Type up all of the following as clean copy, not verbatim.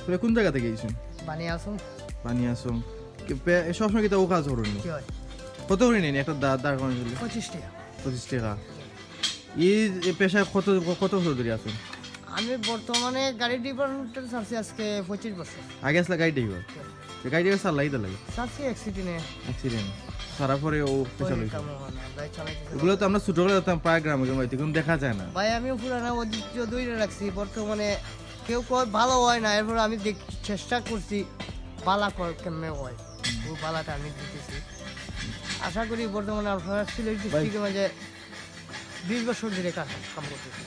তুমি কোন জায়গা থেকে গেছেন? বানিয়াসম সবসময় কি তো ও কাজ করুন? কত করে নেন একটা দাঁড় করানোর জন্য? 25 টাকা। এই পেশায় কত বছর ধরে আছেন? আমি বর্তমানে গাড়ি ডিপার্টমেন্টে আছি আজকে 25 বছর। আগে আসলে গাড়ি ড্রাইভার? গাড়ি ড্রাইভার চালাই তো লাগে? চাচ্ছি অ্যাক্সিডেন্ট সারা পরে ও পেশা লইছে। ওগুলো তো আমরা ছোটবেলা যেতাম প্রায় গ্রামে গ্রামে, এখন দেখা যায় না। ভাই আমি পুরানা ঐতিহ্য ধরে রাখছি, বর্তমানে কেউ কয় ভালো হয় না, এরপর আমি চেষ্টা করছি বালা কেমনে হয়, ওই বালাটা আমি দিতেছি। আশা করি বর্তমানে আপনারা সিলেট ডিস্ট্রিক্টের মাঝে 20 বছর ধরে কাম করতেছি।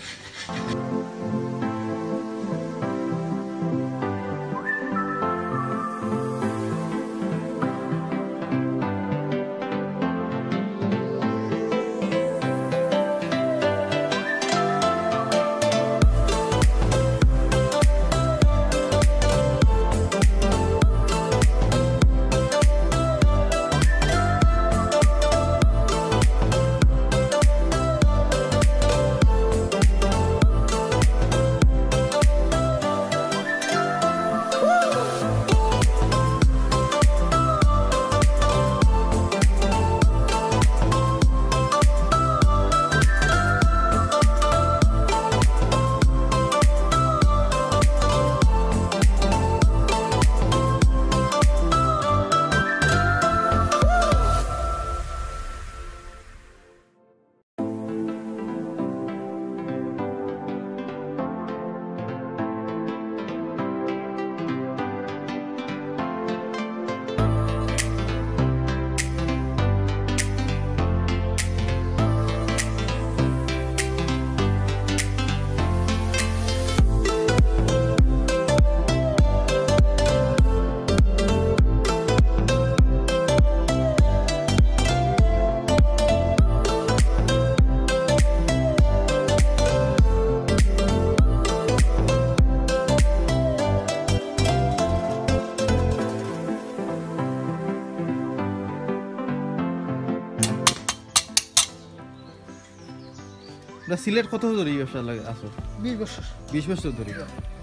সিলেট কত ধরে এই ব্যবসা লাগে আসো? 20 বছর। 20 বছর ধরে।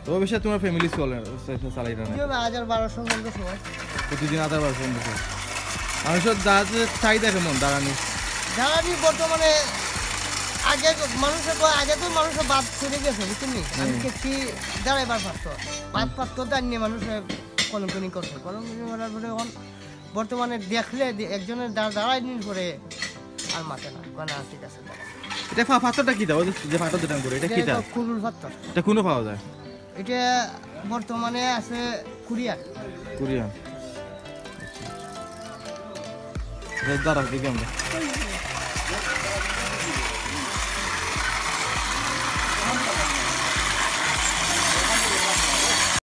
তো ব্যবসা তোমার ফ্যামিলি চলে চালাই না? 1200 পর্যন্ত সময় প্রতিদিন 1200 পর্যন্ত। মানুষের দাঁড়াতে চাহিদা কেমন? দাঁড়ানি বর্তমানে আগে মানুষের আগে তো মানুষের বাদ ছেড়ে গেছে, বুঝছেন? আমি দেখছি দাঁড়াইবার পারতো, বাদ পারতো দাঁড়িয়ে মানুষের কলঙ্কনি করছে, কলঙ্কনি করার পরে এখন বর্তমানে দেখলে একজনের দাঁড়াই নিন করে আর মাথে না, ঠিক আছে। এটা পাথরটা কি দাও যে পাথর দিতাম করে? এটা কি দাও? কুলুর পাথর। এটা কোন পাওয়া যায়? এটা বর্তমানে আছে কোরিয়ান। দাঁড়াও দেখি আমরা।